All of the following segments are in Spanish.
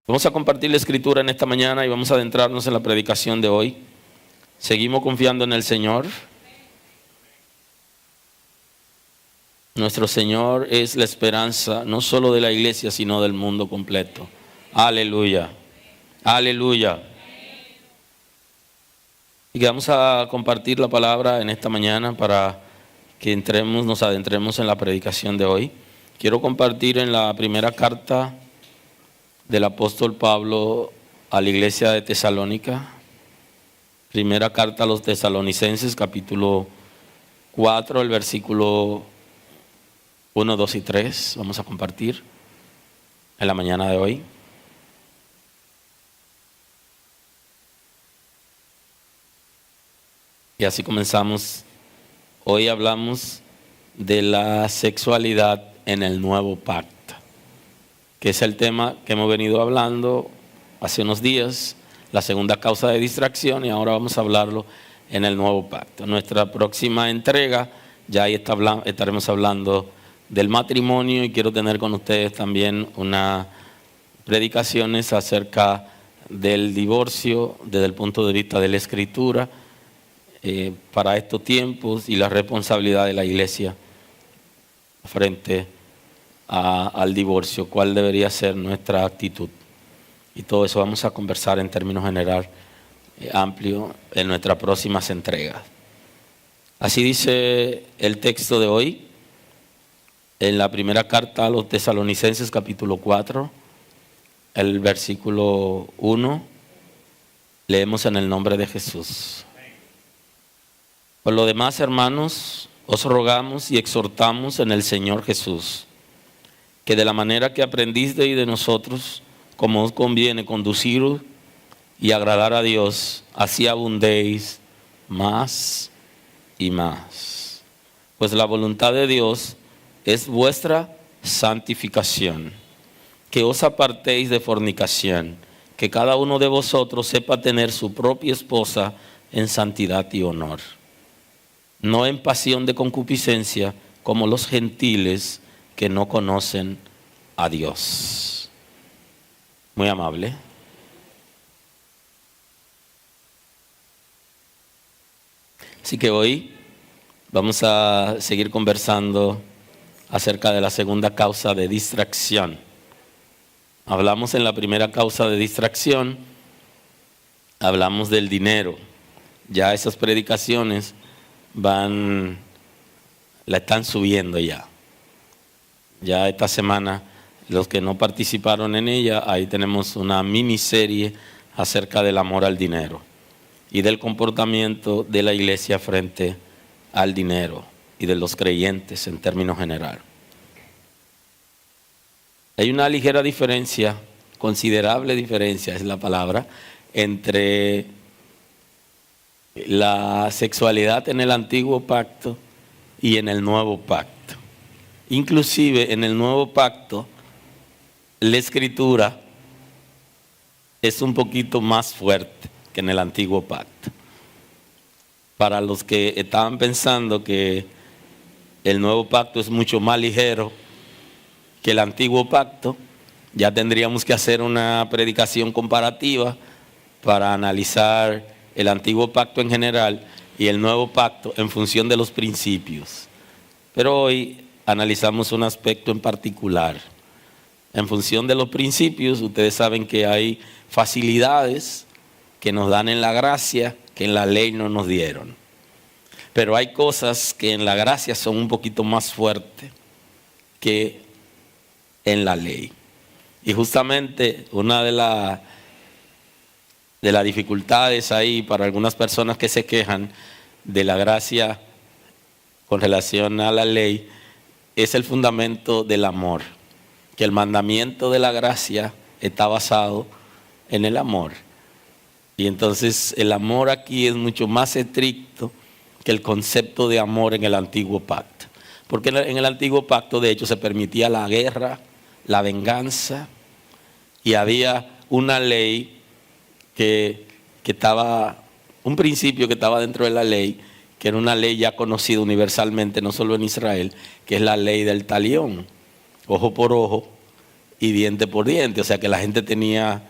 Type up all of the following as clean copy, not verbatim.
Vamos a compartir la escritura en esta mañana y vamos a adentrarnos en la predicación de hoy. Seguimos confiando en el Señor. Nuestro Señor es la esperanza no solo de la iglesia, sino del mundo completo. Aleluya. Aleluya. Y que vamos a compartir la palabra en esta mañana para que nos adentremos en la predicación de hoy. Quiero compartir en la primera carta del apóstol Pablo a la iglesia de Tesalónica. Primera carta a los tesalonicenses, capítulo 4, el versículo 1, 2 y 3. Vamos a compartir en la mañana de hoy. Y así comenzamos. Hoy hablamos de la sexualidad en el nuevo pacto, que es el tema que hemos venido hablando hace unos días, la segunda causa de distracción, y ahora vamos a hablarlo en el nuevo pacto. Nuestra próxima entrega, ya ahí estaremos hablando del matrimonio, y quiero tener con ustedes también unas predicaciones acerca del divorcio desde el punto de vista de la Escritura para estos tiempos y la responsabilidad de la iglesia frente al divorcio, cuál debería ser nuestra actitud. Y todo eso vamos a conversar en términos general amplio en nuestras próximas entregas. Así dice el texto de hoy en la primera carta a los tesalonicenses, capítulo 4, el versículo 1. Leemos en el nombre de Jesús. Por lo demás, hermanos, os rogamos y exhortamos en el Señor Jesús, que de la manera que aprendisteis de nosotros, como os conviene conduciros y agradar a Dios, así abundéis más y más. Pues la voluntad de Dios es vuestra santificación, que os apartéis de fornicación, que cada uno de vosotros sepa tener su propia esposa en santidad y honor, no en pasión de concupiscencia como los gentiles que no conocen a Dios. Muy amable. Así que hoy vamos a seguir conversando acerca de la segunda causa de distracción. Hablamos en la primera causa de distracción, hablamos del dinero. Ya esas predicaciones la están subiendo ya. Ya esta semana, los que no participaron en ella, ahí tenemos una miniserie acerca del amor al dinero y del comportamiento de la iglesia frente al dinero y de los creyentes en términos general. Hay una ligera diferencia, considerable diferencia es la palabra, entre la sexualidad en el antiguo pacto y en el nuevo pacto. Inclusive en el nuevo pacto, la escritura es un poquito más fuerte que en el antiguo pacto. Para los que estaban pensando que el nuevo pacto es mucho más ligero que el antiguo pacto, ya tendríamos que hacer una predicación comparativa para analizar el antiguo pacto en general y el nuevo pacto en función de los principios. Pero hoy analizamos un aspecto en particular. En función de los principios, ustedes saben que hay facilidades que nos dan en la gracia que en la ley no nos dieron. Pero hay cosas que en la gracia son un poquito más fuertes que en la ley. Y justamente una de las dificultades ahí para algunas personas que se quejan de la gracia con relación a la ley es el fundamento del amor, que el mandamiento de la gracia está basado en el amor. Y entonces el amor aquí es mucho más estricto que el concepto de amor en el antiguo pacto. Porque en el antiguo pacto, de hecho, se permitía la guerra, la venganza, y había una ley que estaba, un principio que estaba dentro de la ley, que era una ley ya conocida universalmente, no solo en Israel, que es la ley del talión, ojo por ojo y diente por diente, o sea que la gente tenía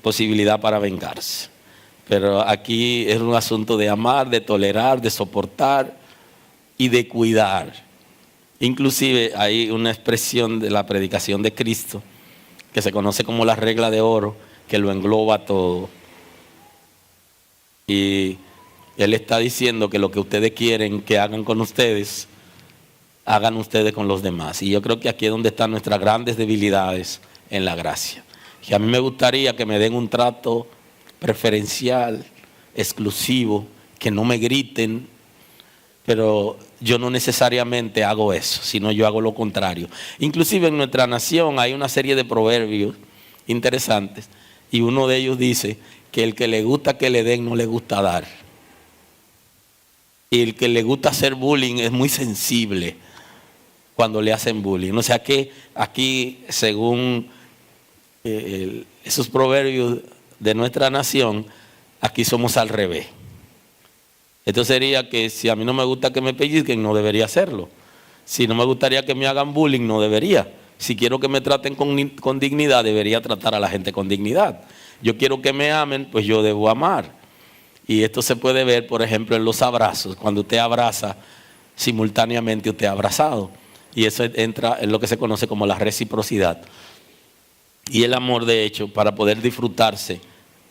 posibilidad para vengarse. Pero aquí es un asunto de amar, de tolerar, de soportar y de cuidar. Inclusive hay una expresión de la predicación de Cristo que se conoce como la regla de oro, que lo engloba todo. Y Él está diciendo que lo que ustedes quieren que hagan con ustedes, hagan ustedes con los demás. Y yo creo que aquí es donde están nuestras grandes debilidades en la gracia. Que a mí me gustaría que me den un trato preferencial, exclusivo, que no me griten, pero yo no necesariamente hago eso, sino yo hago lo contrario. Inclusive en nuestra nación hay una serie de proverbios interesantes y uno de ellos dice que el que le gusta que le den no le gusta dar. Y el que le gusta hacer bullying es muy sensible cuando le hacen bullying. O sea que aquí, según esos proverbios de nuestra nación, aquí somos al revés. Esto sería que si a mí no me gusta que me pellizquen, no debería hacerlo. Si no me gustaría que me hagan bullying, no debería. Si quiero que me traten con dignidad, debería tratar a la gente con dignidad. Yo quiero que me amen, pues yo debo amar. Y esto se puede ver, por ejemplo, en los abrazos. Cuando usted abraza, simultáneamente usted ha abrazado. Y eso entra en lo que se conoce como la reciprocidad. Y el amor, de hecho, para poder disfrutarse,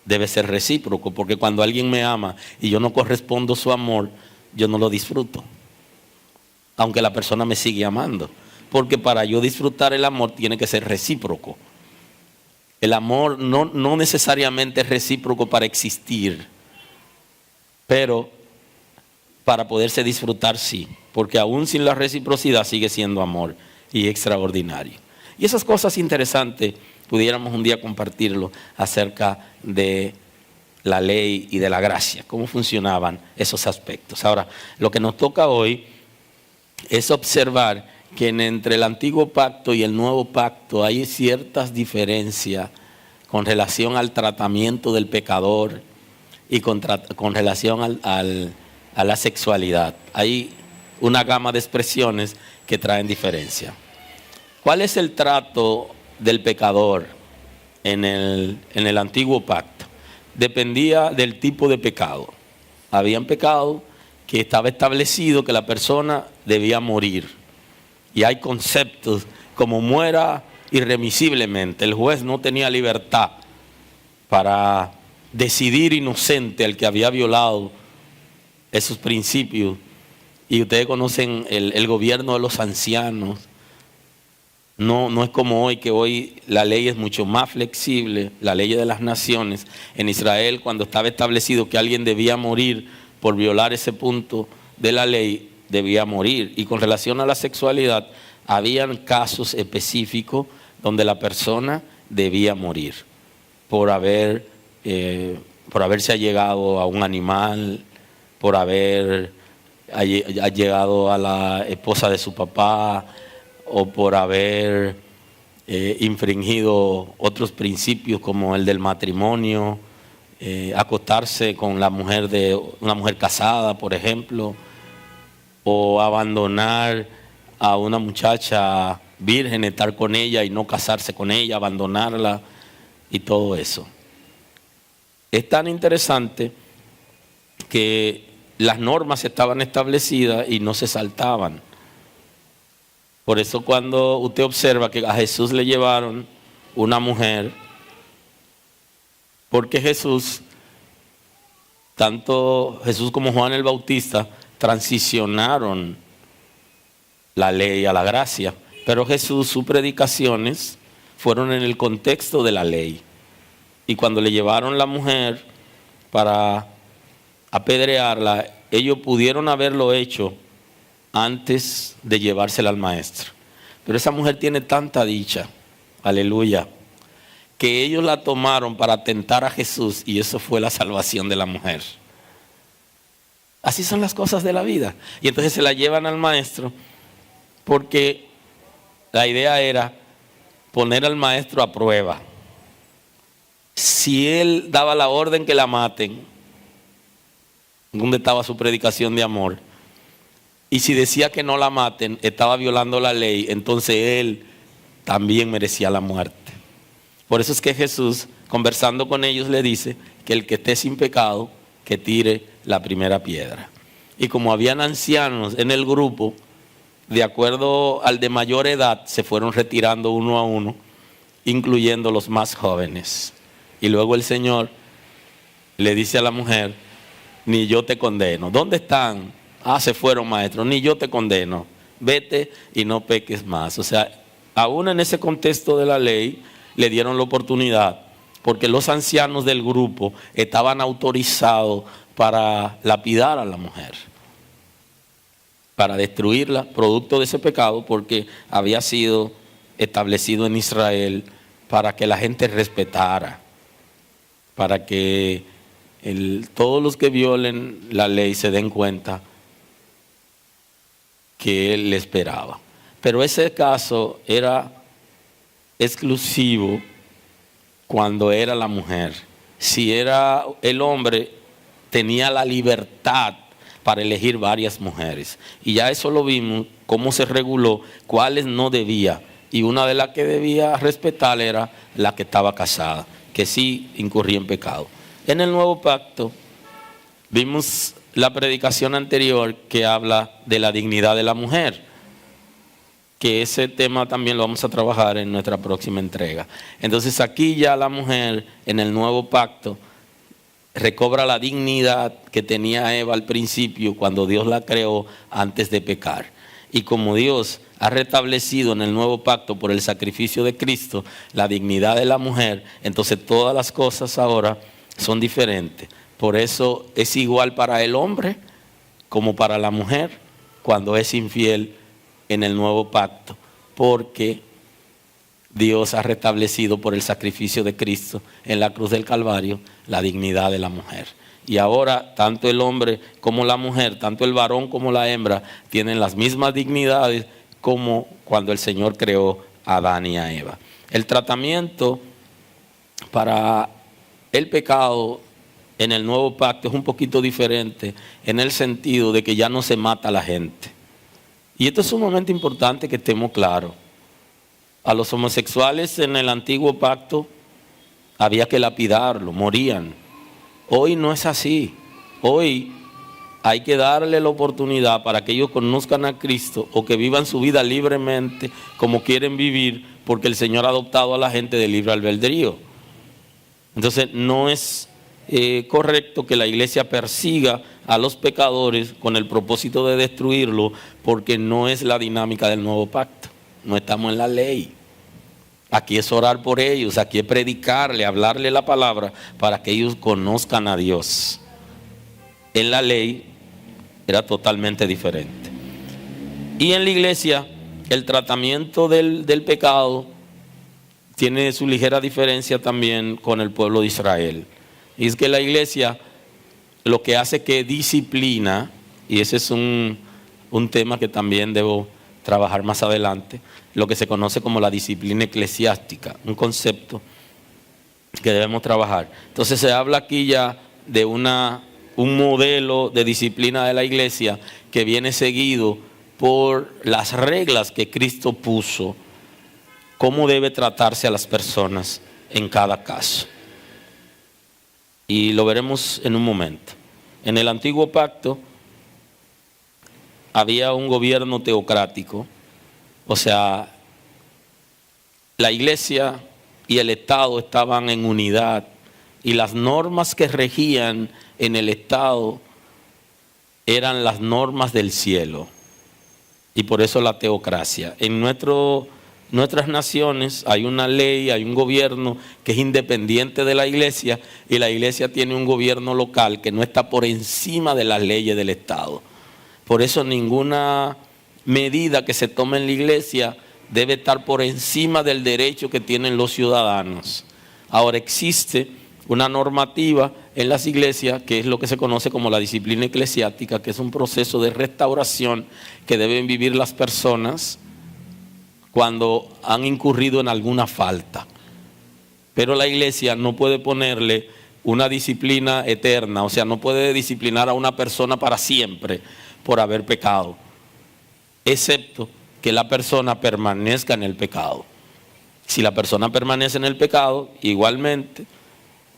debe ser recíproco. Porque cuando alguien me ama y yo no correspondo su amor, yo no lo disfruto. Aunque la persona me sigue amando. Porque para yo disfrutar el amor tiene que ser recíproco. El amor no necesariamente es recíproco para existir, pero para poderse disfrutar sí, porque aún sin la reciprocidad sigue siendo amor y extraordinario. Y esas cosas interesantes pudiéramos un día compartirlo acerca de la ley y de la gracia, cómo funcionaban esos aspectos. Ahora, lo que nos toca hoy es observar que entre el antiguo pacto y el nuevo pacto hay ciertas diferencias con relación al tratamiento del pecador y con relación a la sexualidad. Hay una gama de expresiones que traen diferencia. ¿Cuál es el trato del pecador en el antiguo pacto? Dependía del tipo de pecado. Habían pecados que estaba establecido que la persona debía morir. Y hay conceptos como muera irremisiblemente. El juez no tenía libertad para decidir inocente al que había violado esos principios. Y ustedes conocen el gobierno de los ancianos. No es como hoy, que hoy la ley es mucho más flexible, la ley de las naciones. En Israel, cuando estaba establecido que alguien debía morir por violar ese punto de la ley, debía morir. Y con relación a la sexualidad, habían casos específicos donde la persona debía morir por haberse allegado a un animal, por haber allegado a la esposa de su papá, o por haber infringido otros principios como el del matrimonio, acostarse con la mujer de una mujer casada, por ejemplo, o abandonar a una muchacha virgen, estar con ella y no casarse con ella, abandonarla y todo eso. Es tan interesante que las normas estaban establecidas y no se saltaban. Por eso cuando usted observa que a Jesús le llevaron una mujer, porque Jesús, tanto Jesús como Juan el Bautista, transicionaron la ley a la gracia. Pero Jesús, sus predicaciones fueron en el contexto de la ley. Y cuando le llevaron la mujer para apedrearla, ellos pudieron haberlo hecho antes de llevársela al maestro. Pero esa mujer tiene tanta dicha, aleluya, que ellos la tomaron para tentar a Jesús, y eso fue la salvación de la mujer. Así son las cosas de la vida. Y entonces se la llevan al maestro, porque la idea era poner al maestro a prueba. Si él daba la orden que la maten, ¿dónde estaba su predicación de amor? Y si decía que no la maten, estaba violando la ley. Entonces él también merecía la muerte. Por eso es que Jesús, conversando con ellos, le dice que el que esté sin pecado, que tire la primera piedra. Y como habían ancianos en el grupo, de acuerdo al de mayor edad, se fueron retirando uno a uno, incluyendo los más jóvenes. Y luego el Señor le dice a la mujer: ni yo te condeno. ¿Dónde están? Ah, se fueron, maestro. Ni yo te condeno. Vete y no peques más. O sea, aún en ese contexto de la ley, le dieron la oportunidad, porque los ancianos del grupo estaban autorizados para lapidar a la mujer, para destruirla, producto de ese pecado, porque había sido establecido en Israel para que la gente respetara, para que todos los que violen la ley se den cuenta que él le esperaba. Pero ese caso era exclusivo cuando era la mujer. Si era el hombre, tenía la libertad para elegir varias mujeres. Y ya eso lo vimos, cómo se reguló, cuáles no debía. Y una de las que debía respetar era la que estaba casada, que sí incurría en pecado. En el nuevo pacto vimos la predicación anterior que habla de la dignidad de la mujer, que ese tema también lo vamos a trabajar en nuestra próxima entrega. Entonces aquí ya la mujer en el nuevo pacto recobra la dignidad que tenía Eva al principio cuando Dios la creó antes de pecar. Y como Dios ha restablecido en el nuevo pacto por el sacrificio de Cristo la dignidad de la mujer, entonces todas las cosas ahora son diferentes. Por eso es igual para el hombre como para la mujer cuando es infiel en el nuevo pacto, porque Dios ha restablecido por el sacrificio de Cristo en la cruz del Calvario la dignidad de la mujer. Y ahora tanto el hombre como la mujer, tanto el varón como la hembra, tienen las mismas dignidades como cuando el Señor creó a Adán y a Eva. El tratamiento para el pecado en el nuevo pacto es un poquito diferente, en el sentido de que ya no se mata a la gente. Y esto es sumamente importante que estemos claros. A los homosexuales en el antiguo pacto había que lapidarlo, morían. Hoy no es así. Hoy hay que darle la oportunidad para que ellos conozcan a Cristo o que vivan su vida libremente como quieren vivir, porque el Señor ha adoptado a la gente de libre albedrío. Entonces no es correcto que la iglesia persiga a los pecadores con el propósito de destruirlo, porque no es la dinámica del nuevo pacto. No estamos en la ley. Aquí es orar por ellos, aquí es predicarle, hablarle la palabra para que ellos conozcan a Dios. En la ley era totalmente diferente. Y en la iglesia el tratamiento del pecado tiene su ligera diferencia también con el pueblo de Israel. Y es que la iglesia lo que hace que disciplina, y ese es un tema que también debo trabajar más adelante, lo que se conoce como la disciplina eclesiástica, un concepto que debemos trabajar. Entonces se habla aquí ya de un modelo de disciplina de la iglesia que viene seguido por las reglas que Cristo puso, cómo debe tratarse a las personas en cada caso. Y lo veremos en un momento. En el antiguo pacto había un gobierno teocrático, o sea, la iglesia y el Estado estaban en unidad y las normas que regían en el Estado eran las normas del cielo, y por eso la teocracia. En nuestras naciones hay una ley, hay un gobierno que es independiente de la iglesia, y la iglesia tiene un gobierno local que no está por encima de las leyes del Estado. Por eso ninguna medida que se tome en la iglesia debe estar por encima del derecho que tienen los ciudadanos. Ahora existe una normativa en las iglesias que es lo que se conoce como la disciplina eclesiástica, que es un proceso de restauración que deben vivir las personas cuando han incurrido en alguna falta. Pero la iglesia no puede ponerle una disciplina eterna, o sea, no puede disciplinar a una persona para siempre por haber pecado, excepto que la persona permanezca en el pecado. Si la persona permanece en el pecado, igualmente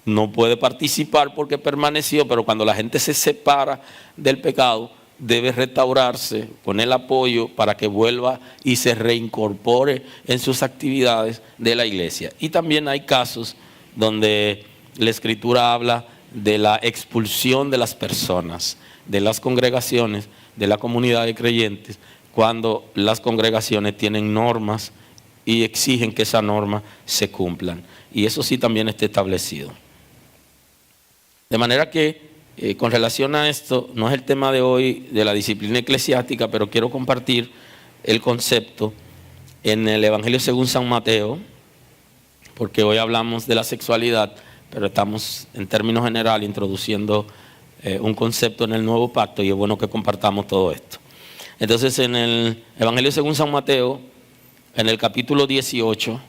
no puede participar porque permaneció, pero cuando la gente se separa del pecado, debe restaurarse con el apoyo para que vuelva y se reincorpore en sus actividades de la iglesia. Y también hay casos donde la Escritura habla de la expulsión de las personas, de las congregaciones, de la comunidad de creyentes, cuando las congregaciones tienen normas y exigen que esas normas se cumplan. Y eso sí también está establecido. De manera que con relación a esto, no es el tema de hoy de la disciplina eclesiástica, pero quiero compartir el concepto en el Evangelio según San Mateo, porque hoy hablamos de la sexualidad, pero estamos en términos generales introduciendo un concepto en el nuevo pacto y es bueno que compartamos todo esto. Entonces en el Evangelio según San Mateo, en el capítulo 18,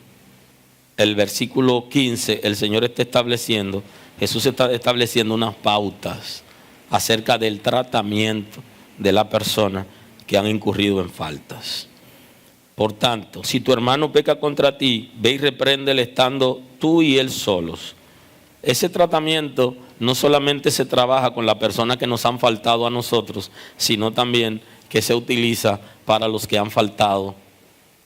el versículo 15, el Señor está estableciendo, Jesús está estableciendo unas pautas acerca del tratamiento de la persona que han incurrido en faltas. Por tanto, si tu hermano peca contra ti, ve y repréndele estando tú y él solos. Ese tratamiento no solamente se trabaja con la persona que nos han faltado a nosotros, sino también que se utiliza para los que han faltado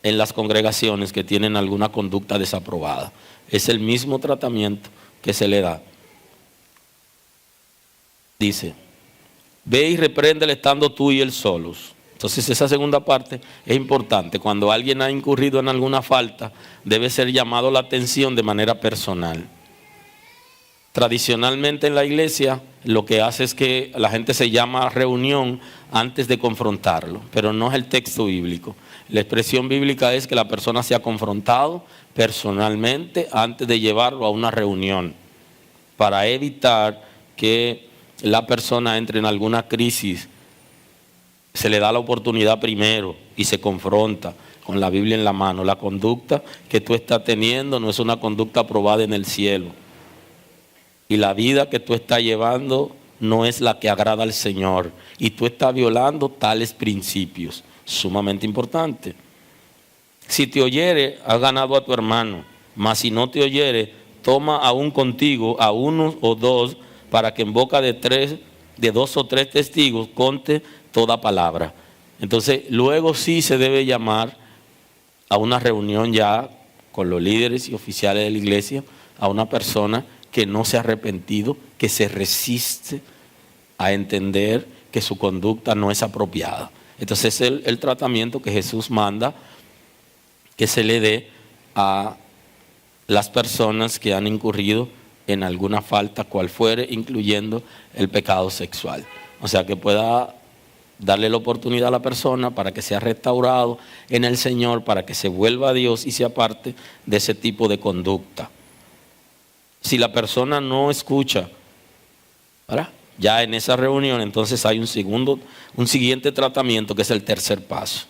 en las congregaciones que tienen alguna conducta desaprobada. Es el mismo tratamiento que se le da. Dice, ve y repréndele estando tú y él solos. Entonces esa segunda parte es importante. Cuando alguien ha incurrido en alguna falta, debe ser llamado la atención de manera personal. Tradicionalmente en la iglesia lo que hace es que la gente se llama a reunión antes de confrontarlo, pero no es el texto bíblico. La expresión bíblica es que la persona sea confrontado personalmente antes de llevarlo a una reunión, para evitar que la persona entre en alguna crisis. Se le da la oportunidad primero y se confronta con la Biblia en la mano. La conducta que tú estás teniendo no es una conducta aprobada en el cielo. Y la vida que tú estás llevando no es la que agrada al Señor. Y tú estás violando tales principios. Sumamente importante. Si te oyere, has ganado a tu hermano. Mas si no te oyere, toma aún contigo a uno o dos, para que en boca de dos o tres testigos conte toda palabra. Entonces, luego sí se debe llamar a una reunión ya con los líderes y oficiales de la iglesia, a una persona que no se ha arrepentido, que se resiste a entender que su conducta no es apropiada. Entonces es el tratamiento que Jesús manda que se le dé a las personas que han incurrido en alguna falta, cual fuere, incluyendo el pecado sexual. O sea, que pueda darle la oportunidad a la persona para que sea restaurado en el Señor, para que se vuelva a Dios y se aparte de ese tipo de conducta. Si la persona no escucha, ¿verdad?, ya en esa reunión, entonces hay un siguiente tratamiento que es el tercer paso.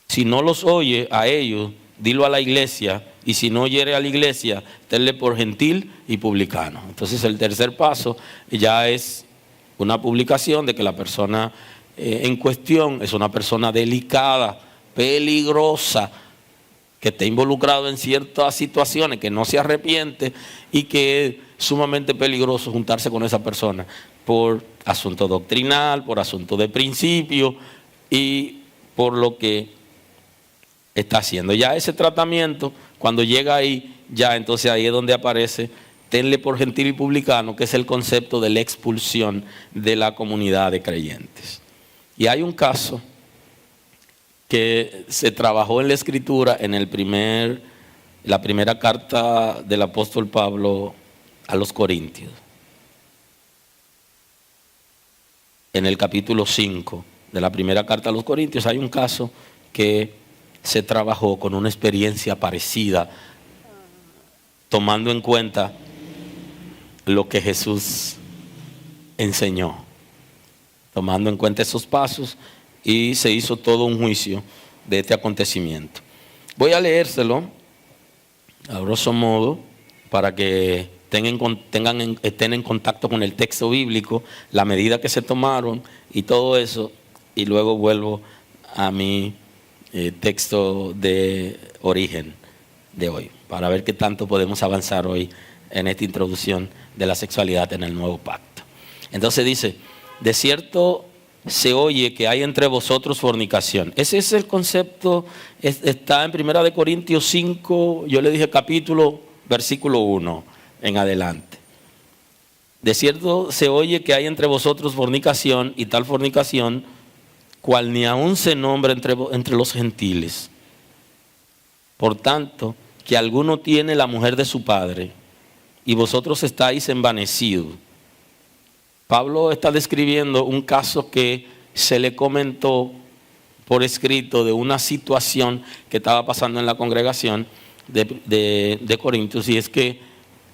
Si no los oye a ellos, dilo a la iglesia, y si no oyere a la iglesia, tenle por gentil y publicano. Entonces el tercer paso ya es una publicación de que la persona en cuestión es una persona delicada, peligrosa, que está involucrado en ciertas situaciones, que no se arrepiente y que es sumamente peligroso juntarse con esa persona por asunto doctrinal, por asunto de principio y por lo que está haciendo. Ya ese tratamiento, cuando llega ahí, ya entonces ahí es donde aparece tenle por gentil y publicano, que es el concepto de la expulsión de la comunidad de creyentes. Y hay un caso que se trabajó en la Escritura en la primera carta del apóstol Pablo a los Corintios. En el capítulo 5 de la primera carta a los Corintios hay un caso que se trabajó con una experiencia parecida, tomando en cuenta lo que Jesús enseñó, tomando en cuenta esos pasos, y se hizo todo un juicio de este acontecimiento. Voy a leérselo a grosso modo para que estén en contacto con el texto bíblico, la medida que se tomaron y todo eso, y luego vuelvo a mi texto de origen de hoy, para ver qué tanto podemos avanzar hoy en esta introducción de la sexualidad en el nuevo pacto. Entonces dice, de cierto se oye que hay entre vosotros fornicación. Ese es el concepto, está en 1 Corintios 5, yo le dije capítulo, versículo 1 en adelante. De cierto se oye que hay entre vosotros fornicación, y tal fornicación, cual ni aún se nombra entre los gentiles. Por tanto, que alguno tiene la mujer de su padre, y vosotros estáis envanecidos. Pablo está describiendo un caso que se le comentó por escrito de una situación que estaba pasando en la congregación de Corintios, y es que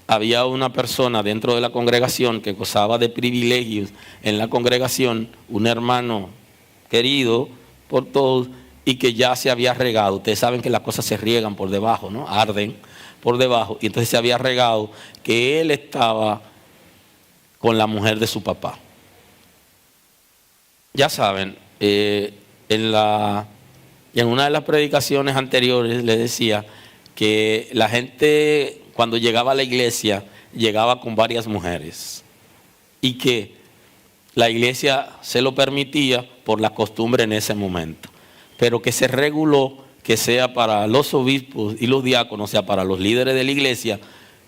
había una persona dentro de la congregación que gozaba de privilegios en la congregación, un hermano querido por todos, y que ya se había regado. Ustedes saben que las cosas se riegan por debajo, ¿no? Arden por debajo, y entonces se había regado que él estaba con la mujer de su papá. Ya saben, en una de las predicaciones anteriores le decía que la gente cuando llegaba a la iglesia llegaba con varias mujeres, y que la iglesia se lo permitía por la costumbre en ese momento, pero que se reguló que sea para los obispos y los diáconos, o sea, para los líderes de la iglesia,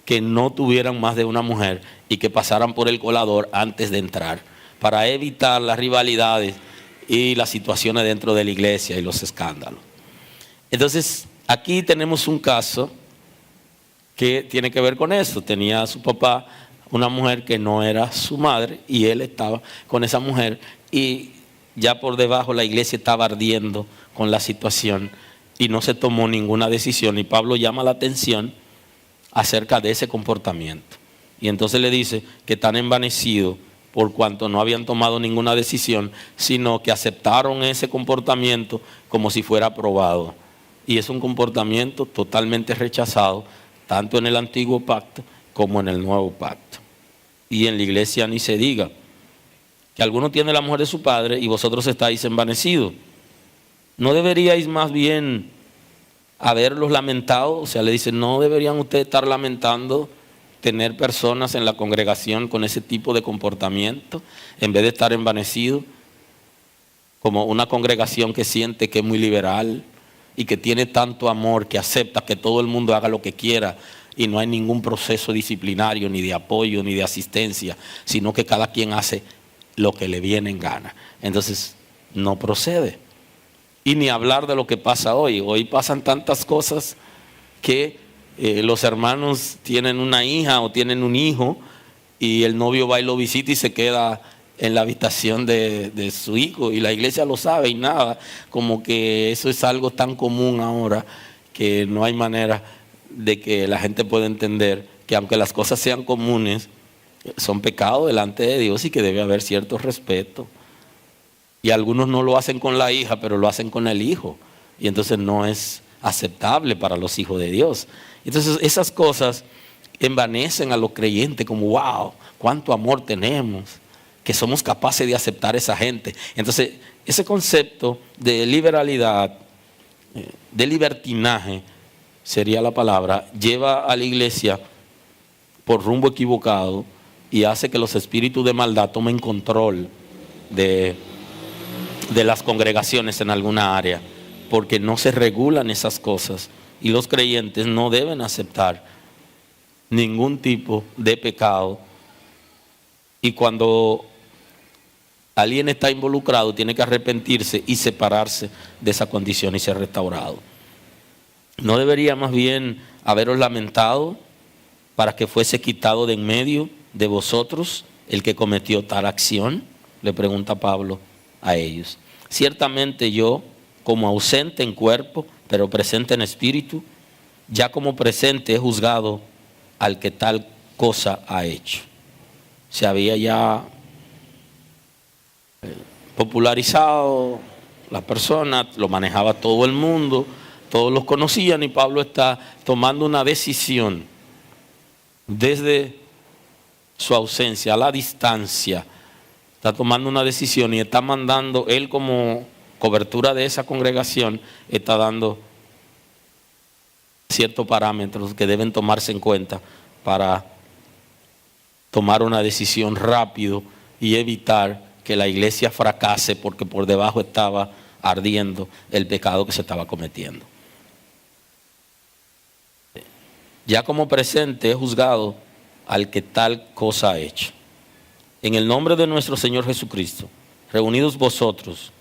que no tuvieran más de una mujer y que pasaran por el colador antes de entrar, para evitar las rivalidades y las situaciones dentro de la iglesia y los escándalos. Entonces, aquí tenemos un caso que tiene que ver con eso. Tenía a su papá una mujer que no era su madre, y él estaba con esa mujer, y ya por debajo la iglesia estaba ardiendo con la situación y no se tomó ninguna decisión, y Pablo llama la atención acerca de ese comportamiento, y entonces le dice que están envanecidos por cuanto no habían tomado ninguna decisión, sino que aceptaron ese comportamiento como si fuera aprobado, y es un comportamiento totalmente rechazado tanto en el antiguo pacto como en el nuevo pacto. Y en la iglesia ni se diga, que alguno tiene la mujer de su padre y vosotros estáis envanecidos. ¿No deberíais más bien haberlos lamentado? O sea, le dice, ¿no deberían ustedes estar lamentando tener personas en la congregación con ese tipo de comportamiento, en vez de estar envanecidos como una congregación que siente que es muy liberal y que tiene tanto amor, que acepta que todo el mundo haga lo que quiera y no hay ningún proceso disciplinario, ni de apoyo, ni de asistencia, sino que cada quien hace lo que le viene en gana? Entonces, no procede. Y ni hablar de lo que pasa hoy. Hoy pasan tantas cosas que los hermanos tienen una hija o tienen un hijo, y el novio va y lo visita y se queda en la habitación de su hijo, y la iglesia lo sabe y nada, como que eso es algo tan común ahora que no hay manera de que la gente pueda entender que aunque las cosas sean comunes, son pecados delante de Dios y que debe haber cierto respeto. Y algunos no lo hacen con la hija, pero lo hacen con el hijo, y entonces no es aceptable para los hijos de Dios. Entonces esas cosas envanecen a los creyentes, como wow, cuánto amor tenemos, que somos capaces de aceptar a esa gente. Entonces ese concepto de liberalidad, de libertinaje sería la palabra, lleva a la iglesia por rumbo equivocado y hace que los espíritus de maldad tomen control de las congregaciones en alguna área, porque no se regulan esas cosas, y los creyentes no deben aceptar ningún tipo de pecado, y cuando alguien está involucrado tiene que arrepentirse y separarse de esa condición y ser restaurado. ¿No debería más bien haberos lamentado para que fuese quitado de en medio de vosotros el que cometió tal acción? Le pregunta Pablo a ellos. Ciertamente yo, como ausente en cuerpo, pero presente en espíritu, ya como presente he juzgado al que tal cosa ha hecho. Se había ya popularizado la persona, lo manejaba todo el mundo, todos los conocían, y Pablo está tomando una decisión desde su ausencia, a la distancia. Está tomando una decisión y está mandando, él como cobertura de esa congregación está dando ciertos parámetros que deben tomarse en cuenta para tomar una decisión rápido y evitar que la iglesia fracase porque por debajo estaba ardiendo el pecado que se estaba cometiendo. Ya como presente he juzgado al que tal cosa ha hecho. En el nombre de nuestro Señor Jesucristo, reunidos vosotros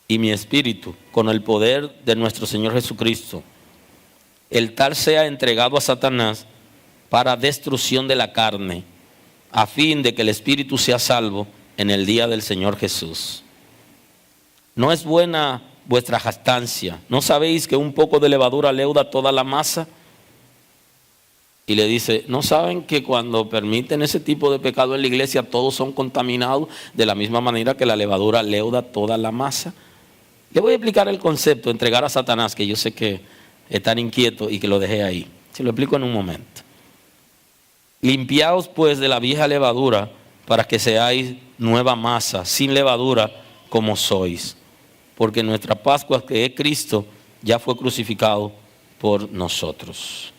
y mi espíritu con el poder de nuestro Señor Jesucristo, el tal sea entregado a Satanás para destrucción de la carne, a fin de que el espíritu sea salvo en el día del Señor Jesús. ¿No es buena vuestra jactancia? ¿No sabéis que un poco de levadura leuda toda la masa? Y le dice, ¿no saben que cuando permiten ese tipo de pecado en la iglesia todos son contaminados de la misma manera que la levadura leuda toda la masa? Le voy a explicar el concepto, entregar a Satanás, que yo sé que están inquietos y que lo dejé ahí. Se lo explico en un momento. Limpiaos pues de la vieja levadura para que seáis nueva masa, sin levadura como sois. Porque nuestra Pascua, que es Cristo, ya fue crucificado por nosotros.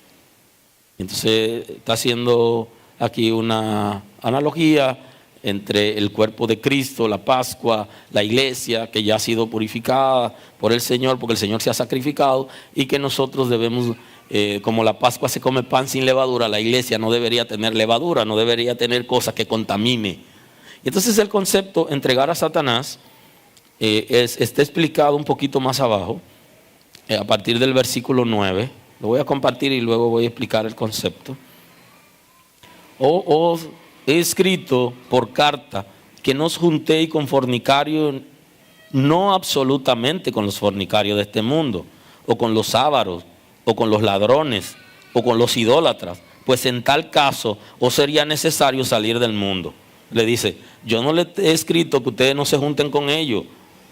Entonces está haciendo aquí una analogía entre el cuerpo de Cristo, la Pascua, la iglesia que ya ha sido purificada por el Señor, porque el Señor se ha sacrificado, y que nosotros debemos, como la Pascua se come pan sin levadura, la iglesia no debería tener levadura, no debería tener cosas que contamine. Y entonces el concepto entregar a Satanás está explicado un poquito más abajo, a partir del versículo 9. Lo voy a compartir y luego voy a explicar el concepto. Os he escrito por carta que no os juntéis con fornicarios, no absolutamente con los fornicarios de este mundo, o con los ávaros, o con los ladrones, o con los idólatras, pues en tal caso os sería necesario salir del mundo. Le dice, yo no les he escrito que ustedes no se junten con ellos,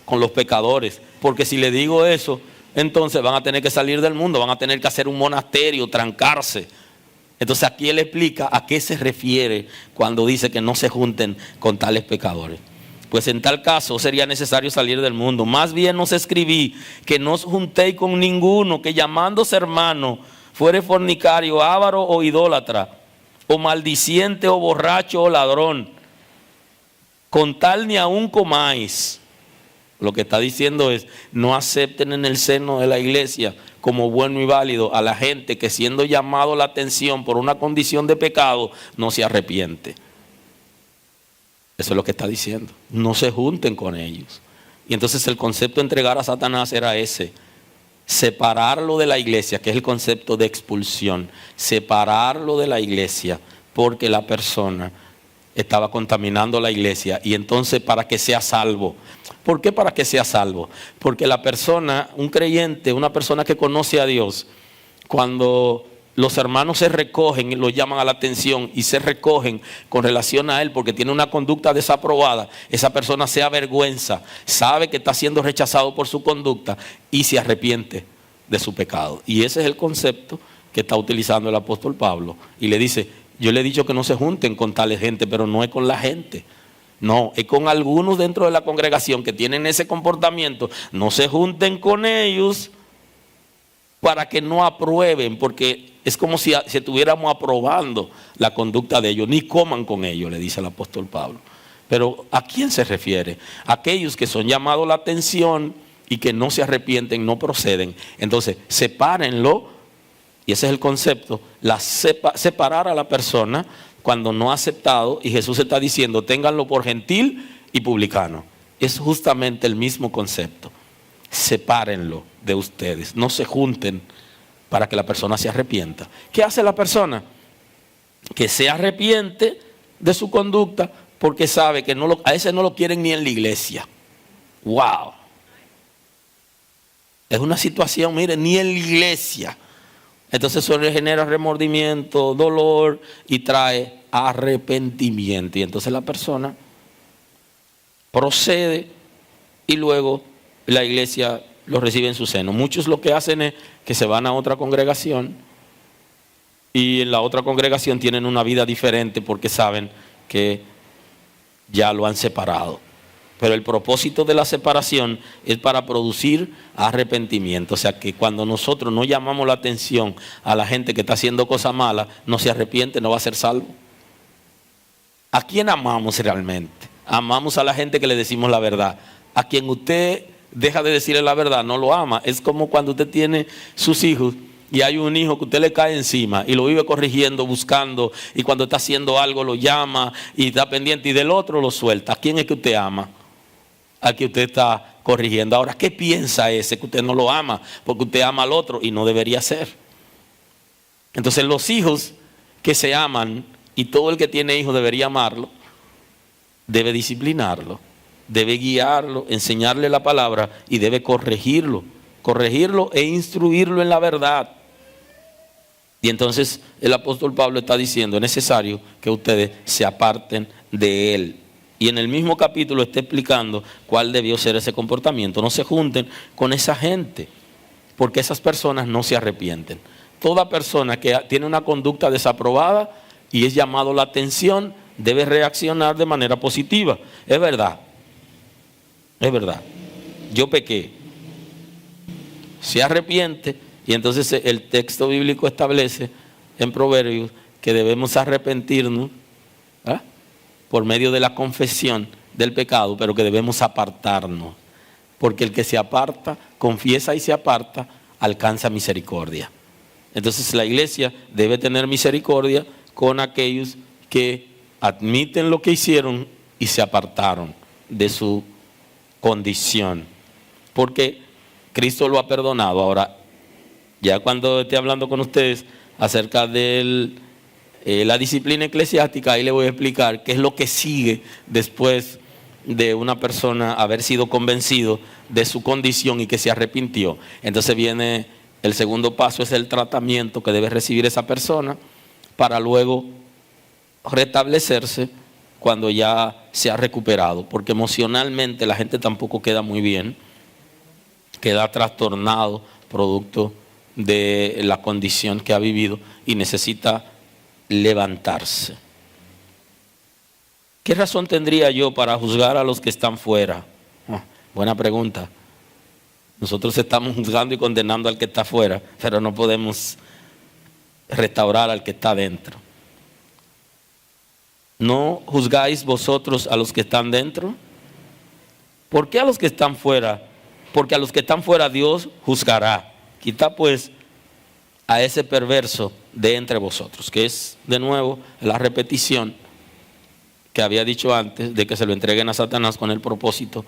con los pecadores, porque si le digo eso, entonces van a tener que salir del mundo, van a tener que hacer un monasterio, trancarse. Entonces aquí él explica a qué se refiere cuando dice que no se junten con tales pecadores. Pues en tal caso sería necesario salir del mundo. Más bien os escribí que no os juntéis con ninguno que llamándose hermano fuere fornicario, avaro o idólatra, o maldiciente o borracho o ladrón. Con tal ni aún comáis. Lo que está diciendo es, no acepten en el seno de la iglesia como bueno y válido a la gente que siendo llamado la atención por una condición de pecado, no se arrepiente. Eso es lo que está diciendo. No se junten con ellos. Y entonces el concepto de entregar a Satanás era ese. Separarlo de la iglesia, que es el concepto de expulsión. Separarlo de la iglesia porque la persona estaba contaminando la iglesia, y entonces para que sea salvo. ¿Por qué para que sea salvo? Porque la persona, un creyente, una persona que conoce a Dios, cuando los hermanos se recogen, lo llaman a la atención y se recogen con relación a él porque tiene una conducta desaprobada, esa persona se avergüenza, sabe que está siendo rechazado por su conducta y se arrepiente de su pecado. Y ese es el concepto que está utilizando el apóstol Pablo, y le dice, yo le he dicho que no se junten con tales gente, pero no es con la gente. No, es con algunos dentro de la congregación que tienen ese comportamiento. No se junten con ellos para que no aprueben, porque es como si estuviéramos aprobando la conducta de ellos. Ni coman con ellos, le dice el apóstol Pablo. Pero ¿a quién se refiere? Aquellos que son llamados la atención y que no se arrepienten, no proceden. Entonces, sepárenlo. Y ese es el concepto, separar a la persona cuando no ha aceptado, y Jesús está diciendo, ténganlo por gentil y publicano. Es justamente el mismo concepto. Sepárenlo de ustedes, no se junten para que la persona se arrepienta. ¿Qué hace la persona? Que se arrepiente de su conducta porque sabe que a ese no lo quieren ni en la iglesia. ¡Wow! Es una situación, miren, ni en la iglesia. Entonces eso le genera remordimiento, dolor y trae arrepentimiento. Y entonces la persona procede y luego la iglesia lo recibe en su seno. Muchos lo que hacen es que se van a otra congregación y en la otra congregación tienen una vida diferente porque saben que ya lo han separado. Pero el propósito de la separación es para producir arrepentimiento. O sea que cuando nosotros no llamamos la atención a la gente que está haciendo cosas malas, no se arrepiente, no va a ser salvo. ¿A quién amamos realmente? Amamos a la gente que le decimos la verdad. A quien usted deja de decirle la verdad, no lo ama. Es como cuando usted tiene sus hijos y hay un hijo que usted le cae encima y lo vive corrigiendo, buscando, y cuando está haciendo algo lo llama y está pendiente, y del otro lo suelta. ¿A quién es que usted ama? Al que usted está corrigiendo. Ahora, ¿qué piensa ese? Que usted no lo ama, porque usted ama al otro y no debería ser. Entonces los hijos que se aman, y todo el que tiene hijos debería amarlo, debe disciplinarlo, debe guiarlo, enseñarle la palabra y debe corregirlo e instruirlo en la verdad. Y entonces el apóstol Pablo está diciendo, es necesario que ustedes se aparten de él. Y en el mismo capítulo está explicando cuál debió ser ese comportamiento. No se junten con esa gente, porque esas personas no se arrepienten. Toda persona que tiene una conducta desaprobada y es llamado la atención, debe reaccionar de manera positiva. Es verdad, yo pequé, se arrepiente, y entonces el texto bíblico establece en Proverbios que debemos arrepentirnos, ¿eh?, por medio de la confesión del pecado, pero que debemos apartarnos, porque el que se aparta, confiesa y se aparta, alcanza misericordia. Entonces la iglesia debe tener misericordia con aquellos que admiten lo que hicieron y se apartaron de su condición, porque Cristo lo ha perdonado. Ahora, ya cuando esté hablando con ustedes acerca de la disciplina eclesiástica, ahí le voy a explicar qué es lo que sigue después de una persona haber sido convencido de su condición y que se arrepintió. Entonces viene el segundo paso, es el tratamiento que debe recibir esa persona para luego restablecerse cuando ya se ha recuperado, porque emocionalmente la gente tampoco queda muy bien, queda trastornado producto de la condición que ha vivido y necesita levantarse. ¿Qué razón tendría yo para juzgar a los que están fuera? Buena pregunta. Nosotros estamos juzgando y condenando al que está fuera, pero no podemos restaurar al que está dentro. ¿No juzgáis vosotros a los que están dentro? ¿Por qué a los que están fuera? Porque a los que están fuera Dios juzgará. Quita pues a ese perverso de entre vosotros, que es de nuevo la repetición que había dicho antes, de que se lo entreguen a Satanás con el propósito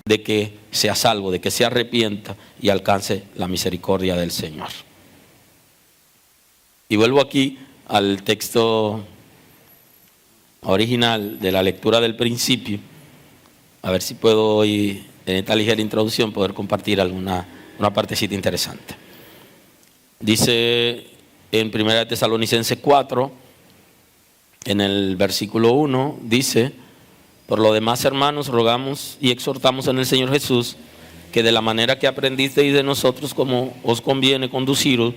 de que sea salvo, de que se arrepienta y alcance la misericordia del Señor. Y vuelvo aquí al texto original de la lectura del principio, a ver si puedo hoy, en esta ligera introducción, poder compartir una partecita interesante. Dice en 1 Tesalonicenses 4, en el versículo 1, dice: por lo demás, hermanos, rogamos y exhortamos en el Señor Jesús que de la manera que aprendisteis de nosotros, como os conviene conduciros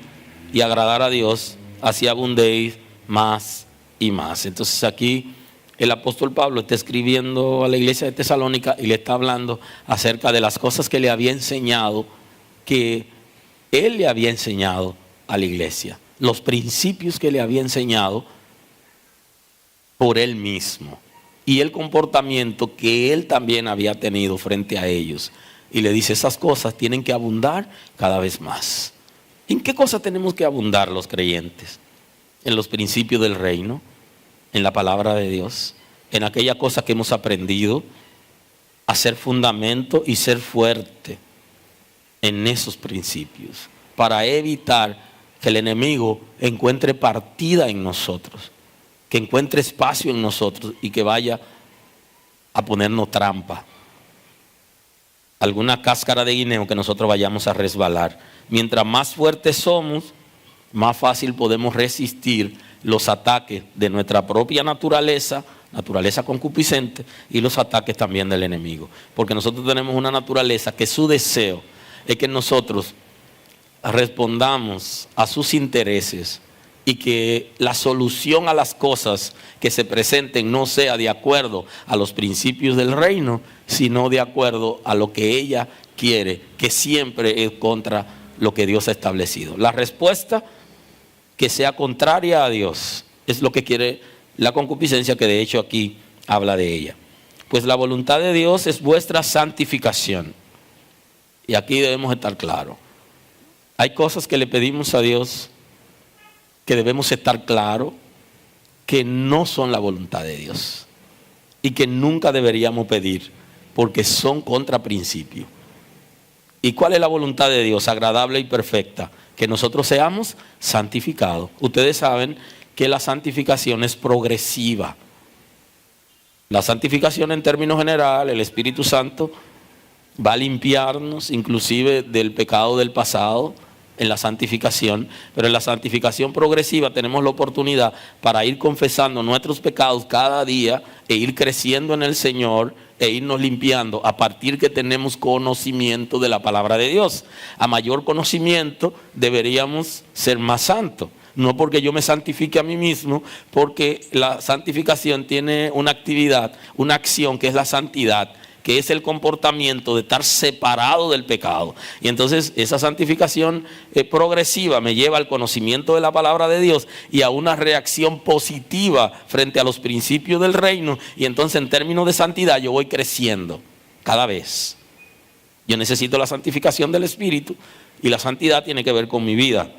y agradar a Dios, así abundéis más y más. Entonces aquí el apóstol Pablo está escribiendo a la iglesia de Tesalónica y le está hablando acerca de las cosas que le había enseñado, que él le había enseñado a la iglesia, los principios que le había enseñado por él mismo y el comportamiento que él también había tenido frente a ellos. Y le dice, esas cosas tienen que abundar cada vez más. ¿En qué cosas tenemos que abundar los creyentes? En los principios del reino, en la palabra de Dios, en aquella cosa que hemos aprendido, a ser fundamento y ser fuerte en esos principios, para evitar que el enemigo encuentre partida en nosotros, que encuentre espacio en nosotros y que vaya a ponernos trampa, alguna cáscara de guineo que nosotros vayamos a resbalar. Mientras más fuertes somos, más fácil podemos resistir los ataques de nuestra propia naturaleza concupiscente, y los ataques también del enemigo. Porque nosotros tenemos una naturaleza que su deseo es que nosotros respondamos a sus intereses y que la solución a las cosas que se presenten no sea de acuerdo a los principios del reino, sino de acuerdo a lo que ella quiere, que siempre es contra lo que Dios ha establecido. La respuesta que sea contraria a Dios es lo que quiere la concupiscencia, que de hecho aquí habla de ella. Pues la voluntad de Dios es vuestra santificación. Y aquí debemos estar claros. Hay cosas que le pedimos a Dios que debemos estar claros que no son la voluntad de Dios y que nunca deberíamos pedir porque son contra principio. ¿Y cuál es la voluntad de Dios? Agradable y perfecta. Que nosotros seamos santificados. Ustedes saben que la santificación es progresiva. La santificación en términos generales, el Espíritu Santo va a limpiarnos inclusive del pecado del pasado en la santificación, pero en la santificación progresiva tenemos la oportunidad para ir confesando nuestros pecados cada día e ir creciendo en el Señor e irnos limpiando a partir que tenemos conocimiento de la palabra de Dios. A mayor conocimiento deberíamos ser más santos. No porque yo me santifique a mí mismo, porque la santificación tiene una actividad, una acción que es la santidad, que es el comportamiento de estar separado del pecado. Y entonces esa santificación progresiva me lleva al conocimiento de la palabra de Dios y a una reacción positiva frente a los principios del reino. Y entonces en términos de santidad yo voy creciendo cada vez. Yo necesito la santificación del Espíritu y la santidad tiene que ver con mi vida.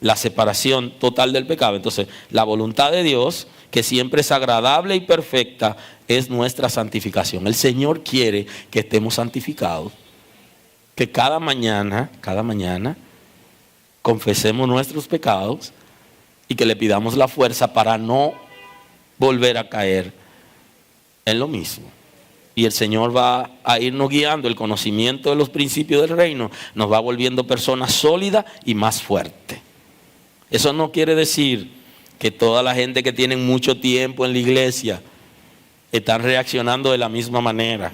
La separación total del pecado. Entonces la voluntad de Dios, que siempre es agradable y perfecta, es nuestra santificación. El Señor quiere que estemos santificados, que cada mañana confesemos nuestros pecados y que le pidamos la fuerza para no volver a caer en lo mismo. Y el Señor va a irnos guiando. El conocimiento de los principios del reino nos va volviendo personas sólidas y más fuertes. Eso no quiere decir que toda la gente que tiene mucho tiempo en la iglesia están reaccionando de la misma manera.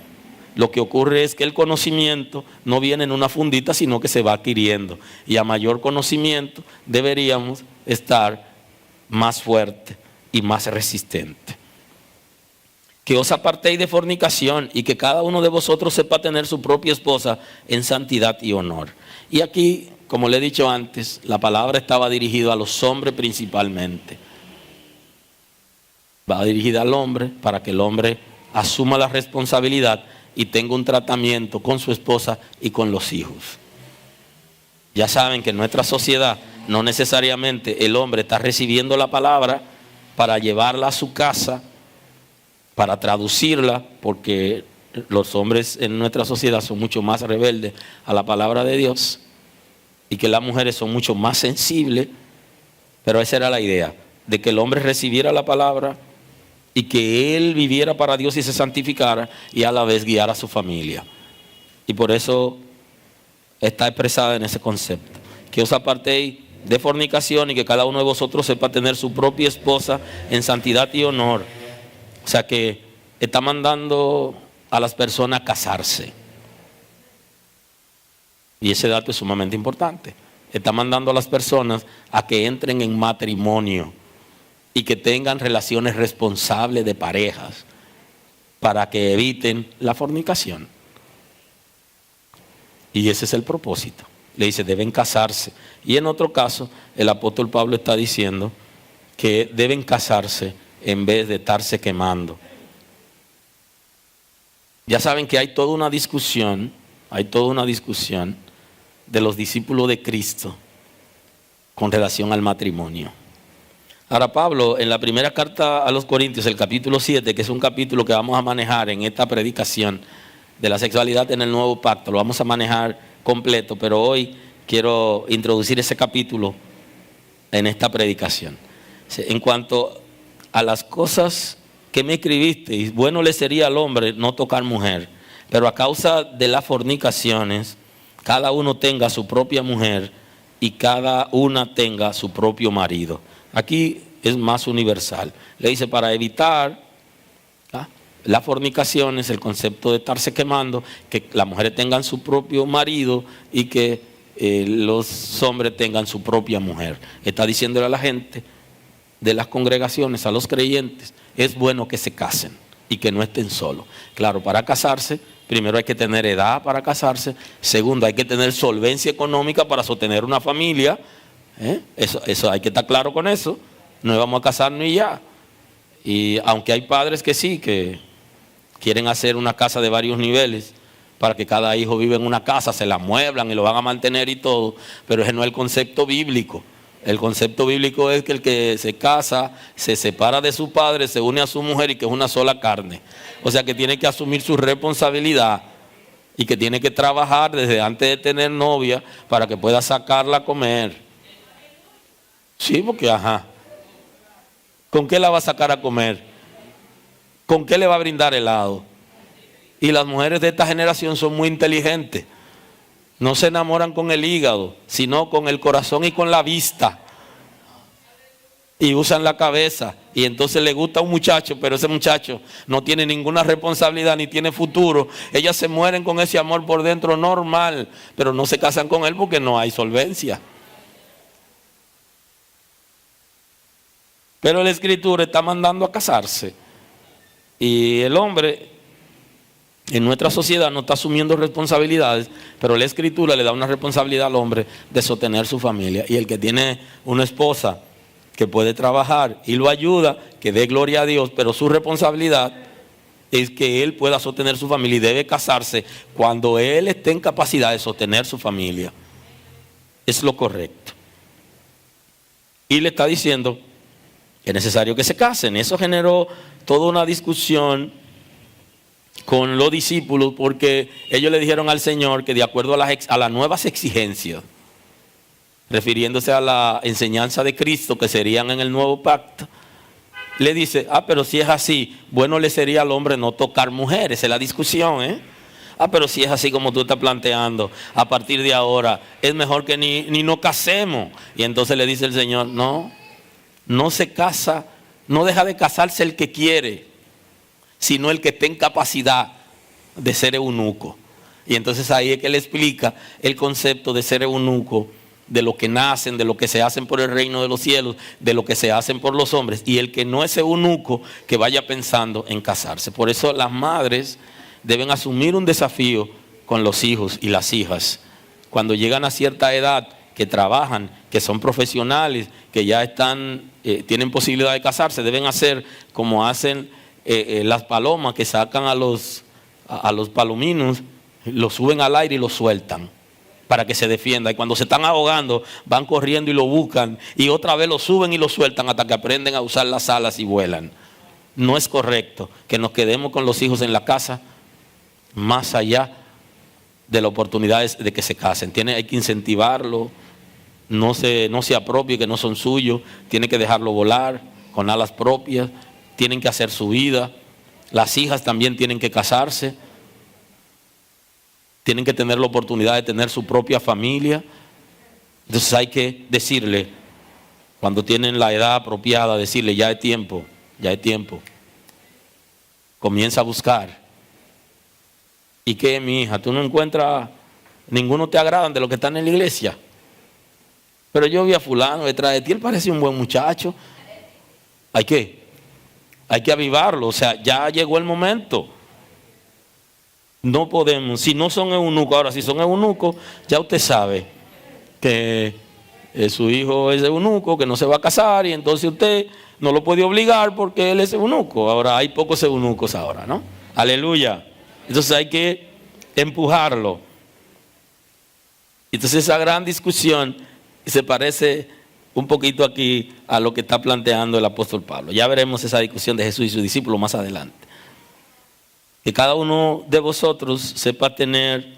Lo que ocurre es que el conocimiento no viene en una fundita, sino que se va adquiriendo. Y a mayor conocimiento deberíamos estar más fuertes y más resistentes. Que os apartéis de fornicación y que cada uno de vosotros sepa tener su propia esposa en santidad y honor. Y aquí, como le he dicho antes, la palabra estaba dirigida a los hombres principalmente. Va dirigida al hombre para que el hombre asuma la responsabilidad y tenga un tratamiento con su esposa y con los hijos. Ya saben que en nuestra sociedad no necesariamente el hombre está recibiendo la palabra para llevarla a su casa, para traducirla, porque los hombres en nuestra sociedad son mucho más rebeldes a la palabra de Dios y que las mujeres son mucho más sensibles, pero esa era la idea, de que el hombre recibiera la palabra y que él viviera para Dios y se santificara y a la vez guiara a su familia. Y por eso está expresada en ese concepto. Que os apartéis de fornicación y que cada uno de vosotros sepa tener su propia esposa en santidad y honor. O sea que está mandando a las personas a casarse. Y ese dato es sumamente importante. Está mandando a las personas a que entren en matrimonio y que tengan relaciones responsables de parejas para que eviten la fornicación. Y ese es el propósito. Le dice, deben casarse. Y en otro caso, el apóstol Pablo está diciendo que deben casarse en vez de estarse quemando. Ya saben que hay toda una discusión de los discípulos de Cristo con relación al matrimonio. Ahora Pablo, en la primera carta a los Corintios, el capítulo 7, que es un capítulo que vamos a manejar en esta predicación de la sexualidad en el nuevo pacto, lo vamos a manejar completo, pero hoy quiero introducir ese capítulo en esta predicación. En cuanto a las cosas que me escribisteis, bueno le sería al hombre no tocar mujer, pero a causa de las fornicaciones, cada uno tenga su propia mujer y cada una tenga su propio marido. Aquí es más universal. Le dice, para evitar las fornicaciones, el concepto de estarse quemando, que las mujeres tengan su propio marido y que los hombres tengan su propia mujer. Está diciéndole a la gente de las congregaciones, a los creyentes, es bueno que se casen y que no estén solos. Claro, para casarse, primero hay que tener edad para casarse. Segundo, hay que tener solvencia económica para sostener una familia. Eso hay que estar claro con eso. No vamos a casarnos y ya. Y aunque hay padres que sí, que quieren hacer una casa de varios niveles para que cada hijo viva en una casa, se la amueblan y lo van a mantener y todo, pero ese no es el concepto bíblico. El concepto bíblico es que el que se casa, se separa de su padre, se une a su mujer y que es una sola carne. O sea que tiene que asumir su responsabilidad y que tiene que trabajar desde antes de tener novia para que pueda sacarla a comer. Sí, porque ¿con qué la va a sacar a comer? ¿Con qué le va a brindar helado? Y las mujeres de esta generación son muy inteligentes. No se enamoran con el hígado, sino con el corazón y con la vista. Y usan la cabeza. Y entonces le gusta a un muchacho, pero ese muchacho no tiene ninguna responsabilidad ni tiene futuro. Ellas se mueren con ese amor por dentro normal, pero no se casan con él porque no hay solvencia. Pero la Escritura está mandando a casarse. Y el hombre en nuestra sociedad no está asumiendo responsabilidades, pero la Escritura le da una responsabilidad al hombre de sostener su familia. Y el que tiene una esposa que puede trabajar y lo ayuda, que dé gloria a Dios, pero su responsabilidad es que él pueda sostener su familia y debe casarse cuando él esté en capacidad de sostener su familia. Es lo correcto. Y le está diciendo que es necesario que se casen. Eso generó toda una discusión con los discípulos, porque ellos le dijeron al Señor que de acuerdo a las nuevas exigencias, refiriéndose a la enseñanza de Cristo que serían en el nuevo pacto, le dice, pero si es así, bueno le sería al hombre no tocar mujeres. Es la discusión, pero si es así como tú estás planteando, a partir de ahora es mejor que ni nos casemos. Y entonces le dice el Señor, no se casa, no deja de casarse el que quiere, sino el que esté en capacidad de ser eunuco. Y entonces ahí es que él explica el concepto de ser eunuco, de lo que nacen, de lo que se hacen por el reino de los cielos, de lo que se hacen por los hombres, y el que no es eunuco, que vaya pensando en casarse. Por eso las madres deben asumir un desafío con los hijos y las hijas. Cuando llegan a cierta edad, que trabajan, que son profesionales, que ya tienen posibilidad de casarse, deben hacer como hacen las palomas, que sacan a los palominos, los suben al aire y los sueltan para que se defienda. Y cuando se están ahogando, van corriendo y lo buscan y otra vez lo suben y lo sueltan hasta que aprenden a usar las alas y vuelan. No es correcto que nos quedemos con los hijos en la casa más allá de las oportunidades de que se casen. Hay que incentivarlo, no se apropie que no son suyos, tiene que dejarlo volar con alas propias, tienen que hacer su vida. Las hijas también tienen que casarse, tienen que tener la oportunidad de tener su propia familia. Entonces hay que decirle, cuando tienen la edad apropiada, decirle, ya es tiempo, comienza a buscar. ¿Y qué, mi hija? ¿Tú no encuentras, ninguno te agradan de los que están en la iglesia? Pero yo vi a fulano detrás de ti, él parece un buen muchacho. Hay que avivarlo, o sea, ya llegó el momento. No podemos, si no son eunucos, ahora si son eunucos, ya usted sabe que su hijo es eunuco, que no se va a casar, y entonces usted no lo puede obligar porque él es eunuco. Ahora hay pocos eunucos ahora, ¿no? Aleluya. Entonces hay que empujarlo. Entonces esa gran discusión se parece un poquito aquí a lo que está planteando el apóstol Pablo. Ya veremos esa discusión de Jesús y sus discípulos más adelante. Que cada uno de vosotros sepa tener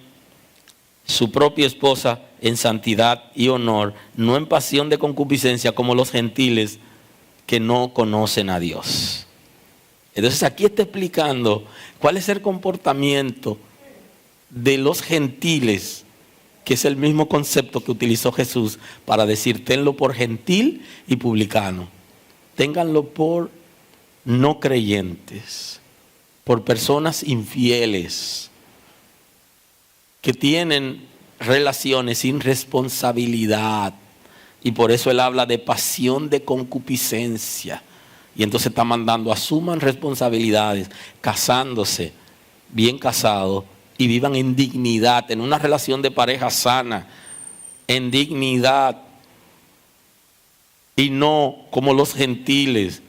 su propia esposa en santidad y honor, no en pasión de concupiscencia como los gentiles que no conocen a Dios. Entonces aquí está explicando cuál es el comportamiento de los gentiles, que es el mismo concepto que utilizó Jesús para decir, tenlo por gentil y publicano. Ténganlo por no creyentes, por personas infieles, que tienen relaciones sin responsabilidad. Y por eso él habla de pasión de concupiscencia. Y entonces está mandando, asuman responsabilidades, casándose, bien casados, y vivan en dignidad, en una relación de pareja sana, en dignidad. Y no como los gentiles,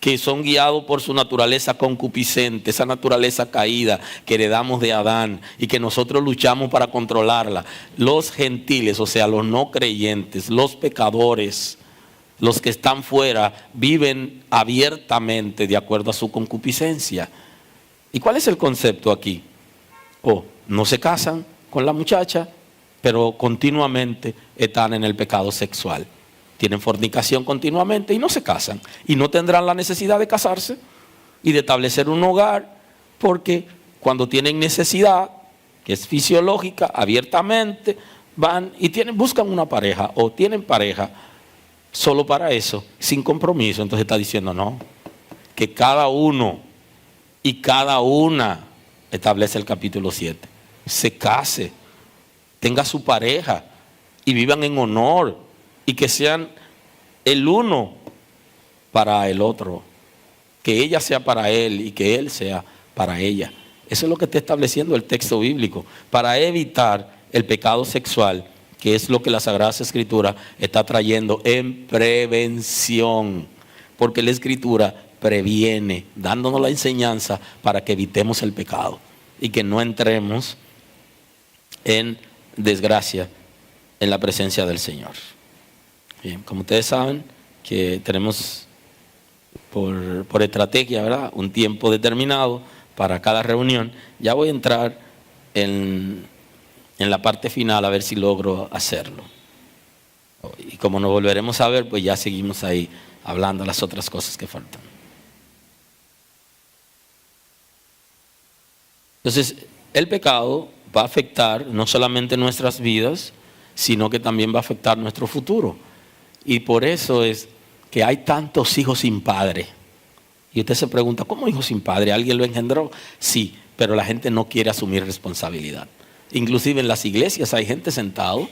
que son guiados por su naturaleza concupiscente, esa naturaleza caída que heredamos de Adán y que nosotros luchamos para controlarla. Los gentiles, o sea, los no creyentes, los pecadores, los que están fuera, viven abiertamente de acuerdo a su concupiscencia. ¿Y cuál es el concepto aquí? No se casan con la muchacha, pero continuamente están en el pecado sexual. Tienen fornicación continuamente y no se casan. Y no tendrán la necesidad de casarse y de establecer un hogar, porque cuando tienen necesidad, que es fisiológica, abiertamente, van y buscan una pareja o tienen pareja solo para eso, sin compromiso. Entonces está diciendo, no, que cada uno y cada una, establece el capítulo 7, se case, tenga su pareja y vivan en honor. Y que sean el uno para el otro. Que ella sea para él y que él sea para ella. Eso es lo que está estableciendo el texto bíblico. Para evitar el pecado sexual, que es lo que la Sagrada Escritura está trayendo en prevención. Porque la Escritura previene, dándonos la enseñanza para que evitemos el pecado. Y que no entremos en desgracia en la presencia del Señor. Bien, como ustedes saben, que tenemos por estrategia, ¿verdad?, un tiempo determinado para cada reunión. Ya voy a entrar en la parte final a ver si logro hacerlo. Y como nos volveremos a ver, pues ya seguimos ahí hablando las otras cosas que faltan. Entonces, el pecado va a afectar no solamente nuestras vidas, sino que también va a afectar nuestro futuro. Y por eso es que hay tantos hijos sin padre. Y usted se pregunta, ¿cómo hijos sin padre? ¿Alguien lo engendró? Sí, pero la gente no quiere asumir responsabilidad. Inclusive en las iglesias hay gente sentado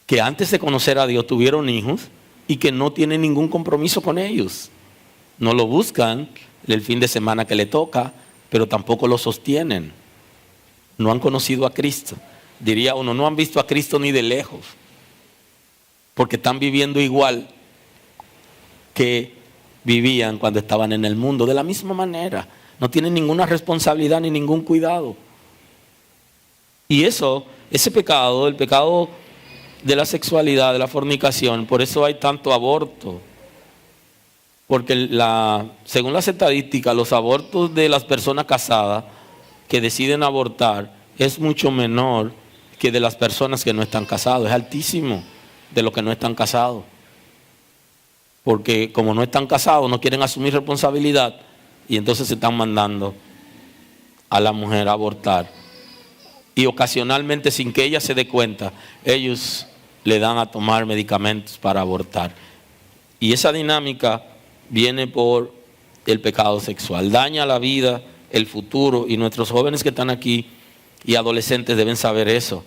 que antes de conocer a Dios tuvieron hijos y que no tienen ningún compromiso con ellos. No lo buscan el fin de semana que le toca, pero tampoco lo sostienen. No han conocido a Cristo. Diría uno, no han visto a Cristo ni de lejos. Porque están viviendo igual que vivían cuando estaban en el mundo, de la misma manera. No tienen ninguna responsabilidad ni ningún cuidado. Y ese pecado, el pecado de la sexualidad, de la fornicación, por eso hay tanto aborto. Porque según las estadísticas, los abortos de las personas casadas que deciden abortar es mucho menor que de las personas que no están casadas. Es altísimo de los que no están casados. Porque como no están casados, no quieren asumir responsabilidad y entonces se están mandando a la mujer a abortar. Y ocasionalmente, sin que ella se dé cuenta, ellos le dan a tomar medicamentos para abortar. Y esa dinámica viene por el pecado sexual. Daña la vida, el futuro, y nuestros jóvenes que están aquí y adolescentes deben saber eso,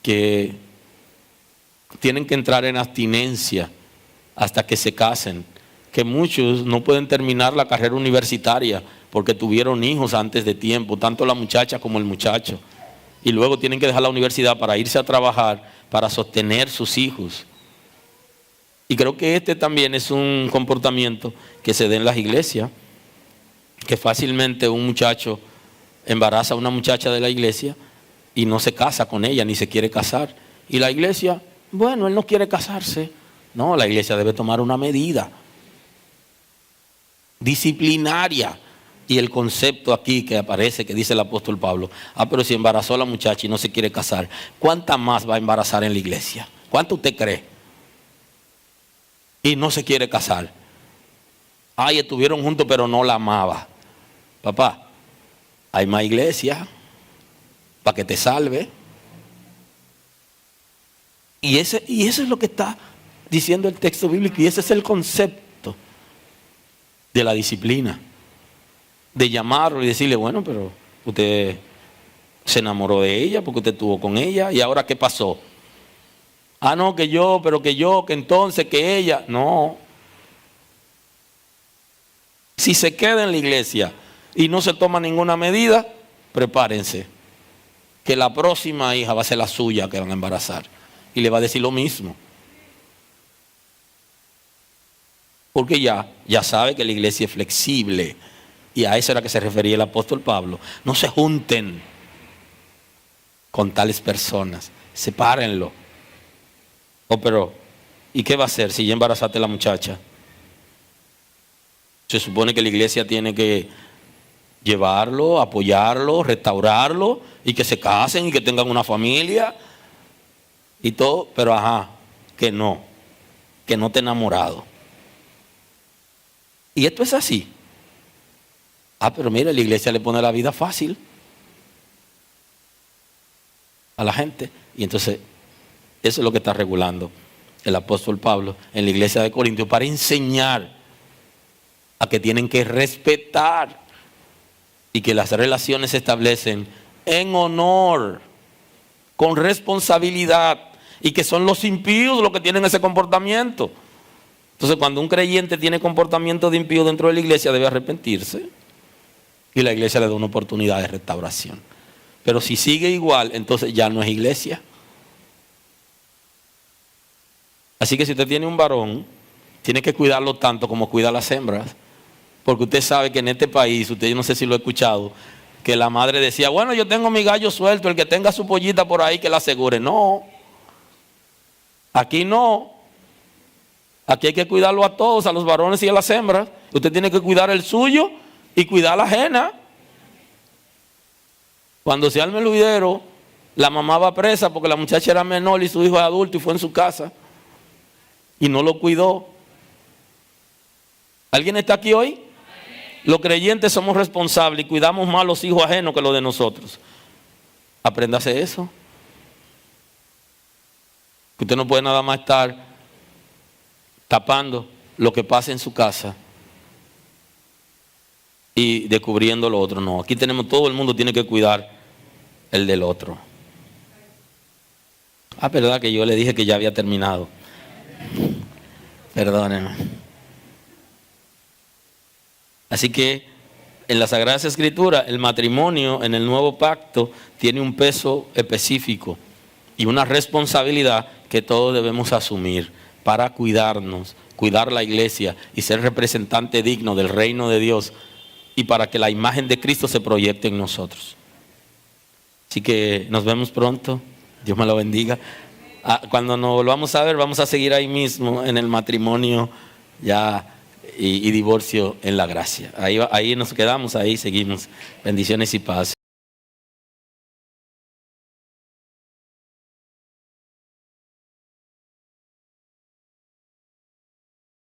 que tienen que entrar en abstinencia hasta que se casen, que muchos no pueden terminar la carrera universitaria porque tuvieron hijos antes de tiempo, tanto la muchacha como el muchacho, y luego tienen que dejar la universidad para irse a trabajar, para sostener sus hijos. Y creo que este también es un comportamiento que se da en las iglesias, que fácilmente un muchacho embaraza a una muchacha de la iglesia y no se casa con ella, ni se quiere casar. Y la iglesia, bueno, él no quiere casarse. No, la iglesia debe tomar una medida disciplinaria. Y el concepto aquí que aparece, que dice el apóstol Pablo, pero si embarazó a la muchacha y no se quiere casar, ¿cuánta más va a embarazar en la iglesia? ¿Cuánto usted cree? Y no se quiere casar. Estuvieron juntos pero no la amaba. Papá, hay más iglesia para que te salve. Y eso es lo que está diciendo el texto bíblico, y ese es el concepto de la disciplina. De llamarlo y decirle, bueno, pero usted Se enamoró de ella porque usted estuvo con ella. ¿Y ahora qué pasó? Ah, no, que yo, que entonces, que ella. No. Si se queda en la iglesia y no se toma ninguna medida, prepárense, que la próxima hija va a ser la suya que van a embarazar. Y le va a decir lo mismo. Porque ya sabe que la iglesia es flexible. Y a eso era que se refería el apóstol Pablo. No se junten con tales personas. Sepárenlo. Oh, pero, ¿y qué va a hacer si ya embarazaste a la muchacha? Se supone que la iglesia tiene que llevarlo, apoyarlo, restaurarlo y que se casen y que tengan una familia y todo, pero que no esté enamorado. Y esto es así. Pero mira, la iglesia le pone la vida fácil a la gente. Y entonces, eso es lo que está regulando el apóstol Pablo en la iglesia de Corintios para enseñar a que tienen que respetar y que las relaciones se establecen en honor, con responsabilidad, y que son los impíos los que tienen ese comportamiento. Entonces, cuando un creyente tiene comportamiento de impío dentro de la iglesia, debe arrepentirse y la iglesia le da una oportunidad de restauración. Pero si sigue igual, entonces ya no es iglesia. Así que si usted tiene un varón, tiene que cuidarlo tanto como cuida a las hembras. Porque usted sabe que en este país, usted no sé si lo ha escuchado, que la madre decía, bueno, yo tengo mi gallo suelto, el que tenga su pollita por ahí que la asegure. No, aquí no. Aquí hay que cuidarlo a todos, a los varones y a las hembras. Usted tiene que cuidar el suyo y cuidar la ajena. Cuando se arme el huidero, la mamá va presa porque la muchacha era menor y su hijo es adulto y fue en su casa y no lo cuidó. ¿Alguien está aquí hoy? Los creyentes somos responsables y cuidamos más los hijos ajenos que los de nosotros. Apréndase eso. Que usted no puede nada más estar tapando lo que pasa en su casa y descubriendo lo otro. No, aquí todo el mundo tiene que cuidar el del otro. Verdad que yo le dije que ya había terminado. Perdónenme. Así que en las Sagradas Escrituras el matrimonio en el nuevo pacto tiene un peso específico y una responsabilidad que todos debemos asumir para cuidarnos, cuidar la iglesia y ser representante digno del reino de Dios y para que la imagen de Cristo se proyecte en nosotros. Así que nos vemos pronto. Dios me lo bendiga. Cuando nos volvamos a ver, vamos a seguir ahí mismo en el matrimonio ya y divorcio en la gracia. Ahí nos quedamos, ahí seguimos. Bendiciones y paz.